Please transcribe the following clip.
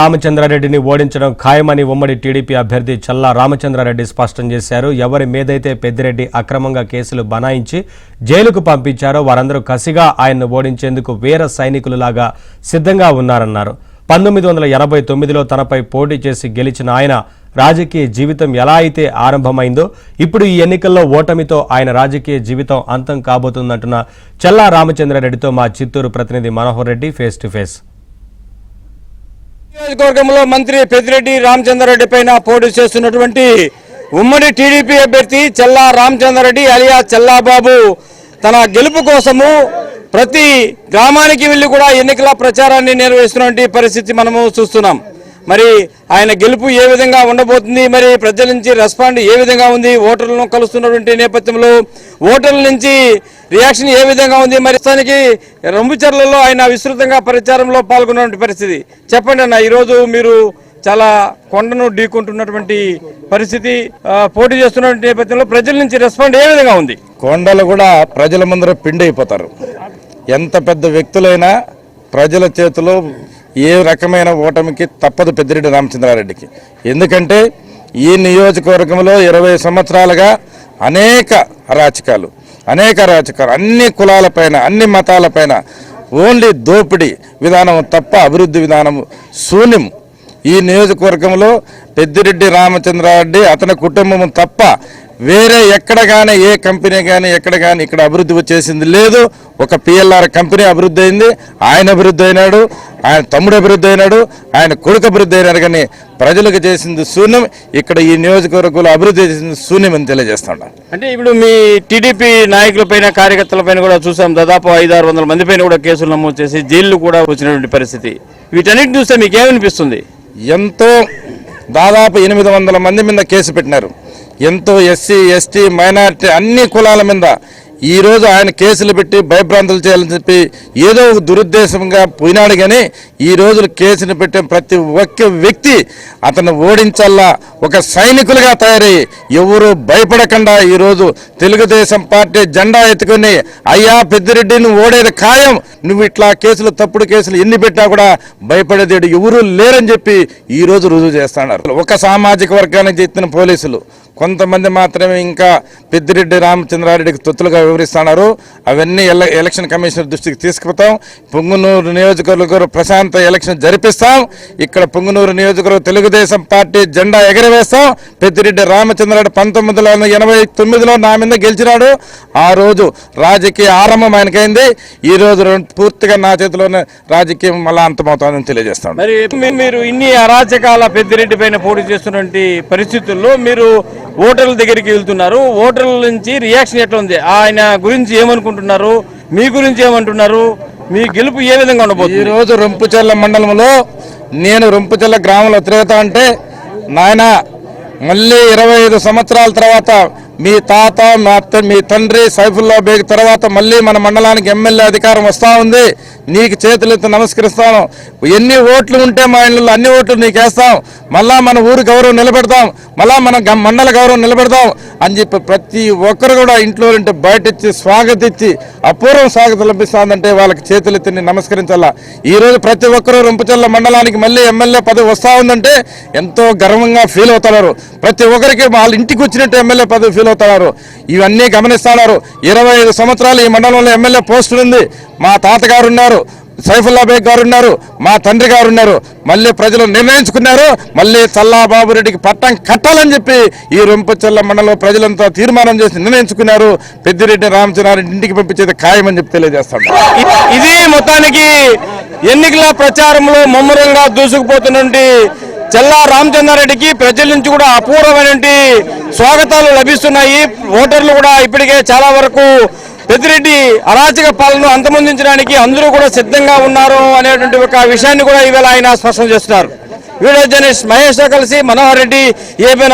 రామచంద్రారెడ్డిని ఓడించడం ఖాయమని ఉమ్మడి టీడీపీ అభ్యర్థి చల్లా రామచంద్రారెడ్డి స్పష్టం చేశారు. ఎవరి మీదైతే పెద్దిరెడ్డి అక్రమంగా కేసులు బనాయించి జైలుకు పంపించారో వారందరూ కసిగా ఆయన్ను ఓడించేందుకు వీర సైనికులలాగా సిద్ధంగా ఉన్నారన్నారు. 1989లో తనపై పోటీ చేసి గెలిచిన ఆయన రాజకీయ జీవితం ఎలా అయితే ఆరంభమైందో ఇప్పుడు ఈ ఎన్నికల్లో ఓటమితో ఆయన రాజకీయ జీవితం అంతం కాబోతుందంటున్న చల్లా రామచంద్రారెడ్డితో మా చిత్తూరు ప్రతినిధి Manohar Reddy face to face. నియోజకవర్గంలో మంత్రి పెద్దిరెడ్డి రామచంద్రారెడ్డి పైన పోటీ చేస్తున్నటువంటి ఉమ్మడి టీడీపీ అభ్యర్థి చల్లా రామచంద్రారెడ్డి అలియా చల్లాబాబు తన గెలుపు కోసము ప్రతి గ్రామానికి వెళ్లి కూడా ఎన్నికల ప్రచారాన్ని నిర్వహిస్తున్నటువంటి పరిస్థితి మనము చూస్తున్నాం. మరి ఆయన గెలుపు ఏ విధంగా ఉండబోతుంది, మరి ప్రజల నుంచి రెస్పాండ్ ఏ విధంగా ఉంది, ఓటర్లను కలుస్తున్నటువంటి నేపథ్యంలో ఓటర్ల నుంచి రియాక్షన్ ఏ విధంగా ఉంది, మరి ప్రస్తుతానికి రంబుచర్లలో ఆయన విస్తృతంగా ప్రచారంలో పాల్గొన్నటువంటి పరిస్థితి. చెప్పండి అన్న, ఈరోజు మీరు చాలా కొండను ఢీకుంటున్నటువంటి పరిస్థితి, పోటీ చేస్తున్నటువంటి నేపథ్యంలో ప్రజల నుంచి రెస్పాండ్ ఏ విధంగా ఉంది? కొండలు కూడా ప్రజల ముందర పిండి అయిపోతారు. ఎంత పెద్ద వ్యక్తులైనా ప్రజల చేతిలో ఏ రకమైన ఓటమికి తప్పదు పెద్దిరెడ్డి రామచంద్రారెడ్డికి. ఎందుకంటే ఈ నియోజకవర్గంలో 20 సంవత్సరాలుగా అనేక అరాచకాలు అన్ని కులాలపైన అన్ని మతాలపైన ఓన్లీ దోపిడీ విధానం తప్ప అభివృద్ధి విధానం శూన్యం. ఈ నియోజకవర్గంలో పెద్దిరెడ్డి రామచంద్రారెడ్డి అతని కుటుంబం తప్ప వేరే ఎక్కడ కానీ ఏ కంపెనీ కానీ ఎక్కడ కానీ ఇక్కడ అభివృద్ధి చేసింది లేదు. ఒక పిఎల్ఆర్ కంపెనీ అభివృద్ధి అయింది, ఆయన అభివృద్ధి అయినాడు, ఆయన తమ్ముడు అభివృద్ధి అయినాడు, ఆయన కొడుకు అభివృద్ధి అయినాడు. కానీ ప్రజలకు చేసింది శూన్యం. ఇక్కడ ఈ నియోజకవర్గంలో అభివృద్ధి చేసింది శూన్యం అని తెలియజేస్తున్నాం. అంటే ఇప్పుడు మీ టీడీపీ నాయకులపైన కార్యకర్తలపైన కూడా చూసాం, దాదాపు 500-600 మంది పైన కూడా కేసులు నమోదు చేసి జైలు కూడా వచ్చినటువంటి పరిస్థితి. వీటన్నిటిని చూస్తే మీకు ఏమనిపిస్తుంది? ఎంతో దాదాపు 800 మంది మీద కేసు పెట్టినారు. ఎంతో ఎస్సీ ఎస్టీ మైనారిటీ అన్ని కులాల మీద ఈరోజు ఆయన కేసులు పెట్టి భయభ్రాంతులు చేయాలని చెప్పి ఏదో ఒక దురుద్దేశంగా పోయినాడు. కానీ ఈ రోజు కేసును పెట్టే ప్రతి ఒక్క వ్యక్తి అతను ఓడించాలా ఒక సైనికులుగా తయారయ్యి ఎవరు భయపడకుండా ఈరోజు తెలుగుదేశం పార్టీ జెండా ఎత్తుకుని అయ్యా పెద్దిరెడ్డిని ఓడేది ఖాయం, నువ్వు ఇట్లా కేసులు తప్పుడు కేసులు ఎన్ని పెట్టినా కూడా భయపడేది ఎవరు లేరని చెప్పి ఈరోజు రుజువు చేస్తున్నారు. ఒక సామాజిక వర్గానికి చెందిన పోలీసులు కొంతమంది మాత్రమే ఇంకా పెద్దిరెడ్డి రామచంద్రారెడ్డికి తొత్తులుగా వివరిస్తున్నారు. అవన్నీ ఎలక్షన్ కమిషనర్ దృష్టికి తీసుకుపోతాం. పొంగునూరు నియోజకవర్గంలో ప్రశాంత ఎలక్షన్ జరిపిస్తాం. ఇక్కడ పొంగునూరు నియోజకవర్గం తెలుగుదేశం పార్టీ జెండా ఎగరవేస్తాం. పెద్దిరెడ్డి రామచంద్రారెడ్డి 1989లో నా మీద గెలిచినాడు. ఆ రోజు రాజకీయ ఆరంభం ఆయనకైంది. ఈ రోజు పూర్తిగా నా చేతిలోనే రాజకీయం మళ్ళా అంతమవుతుందని తెలియజేస్తాం. మరి మీరు ఇన్ని అరాచకాల పెద్దిరెడ్డి పైన పోటీ చేస్తున్నటువంటి పరిస్థితుల్లో మీరు ఓటర్ల దగ్గరికి వెళ్తున్నారు. ఓటర్ల నుంచి రియాక్షన్ ఎట్లా ఉంది? ఆయన గురించి ఏమనుకుంటున్నారు, మీ గురించి ఏమంటున్నారు, మీ గెలుపు ఏ విధంగా ఉండబోతుంది? ఈ రోజు రొంపుచెర్ల మండలంలో నేను రొంపుచెర్ల గ్రామంలో తిరుగుతా అంటే, నాయన మళ్ళీ 25 సంవత్సరాల తర్వాత మీ తాత మీ తండ్రి సైఫుల్లా బేగ్ తర్వాత మళ్ళీ మన మండలానికి ఎమ్మెల్యే అధికారం వస్తూ ఉంది. నీకు చేతులెత్తి నమస్కరిస్తాను. ఎన్ని ఓట్లు ఉంటే మా ఇళ్ళలో అన్ని ఓట్లు నీకు వేస్తాం. మళ్ళా మన ఊరు గౌరవం నిలబెడతాం, మళ్ళా మన మండల గౌరవం నిలబెడతాం అని చెప్పి ప్రతి ఒక్కరు కూడా ఇంట్లో ఉంటే బయట ఇచ్చి స్వాగతించి అపూర్వం స్వాగతం లభిస్తుందంటే వాళ్ళకి చేతులెత్తి నమస్కరించాలా. ఈరోజు ప్రతి ఒక్కరూ రొంపుచెర్ల మండలానికి మళ్ళీ ఎమ్మెల్యే పదవి వస్తూ ఉందంటే ఎంతో గర్వంగా ఫీల్ అవుతున్నారు. ప్రతి ఒక్కరికి వాళ్ళ ఇంటికి వచ్చినట్టు ఎమ్మెల్యే పదవి ఫీల్ అవుతున్నారు. ఇవన్నీ గమనిస్తున్నారు. 25 సంవత్సరాలు ఈ మండలంలో ఎమ్మెల్యే పోస్టులు ఉంది. మా తాతగారు ఉన్నారు, సైఫుల్లా బేగ్ గారు ఉన్నారు, మా తండ్రి గారు ఉన్నారు. మళ్ళీ ప్రజలు నిర్ణయించుకున్నారు, మళ్ళీ చల్లాబాబు రెడ్డికి పట్టం కట్టాలని చెప్పి ఈ రొంపుచెర్ల మండలంలో ప్రజలంతా తీర్మానం చేసి నిర్ణయించుకున్నారు. పెద్దిరెడ్డి రామచంద్రారెడ్డి ఇంటికి పంపించేది ఖాయమని చెప్పి తెలియజేస్తాం. ఇది మొత్తానికి ఎన్నికల ప్రచారంలో ముమ్మరంగా దూసుకుపోతున్నటువంటి చల్లా రామచంద్రారెడ్డికి ప్రజల నుంచి కూడా అపూర్వమైన స్వాగతాలు లభిస్తున్నాయి. ఓటర్లు కూడా ఇప్పటికే చాలా వరకు పెద్దిరెడ్డి అరాచక పాలనను అంతమొందించడానికి అందరూ కూడా సిద్ధంగా ఉన్నారు అనేటువంటి ఒక విషయాన్ని కూడా ఈవేళ ఆయన స్పష్టం చేస్తున్నారు. వీడియో జర్నలిస్ట్ మహేష్తో కలిసి మనోహర్ రెడ్డి, ఏబీ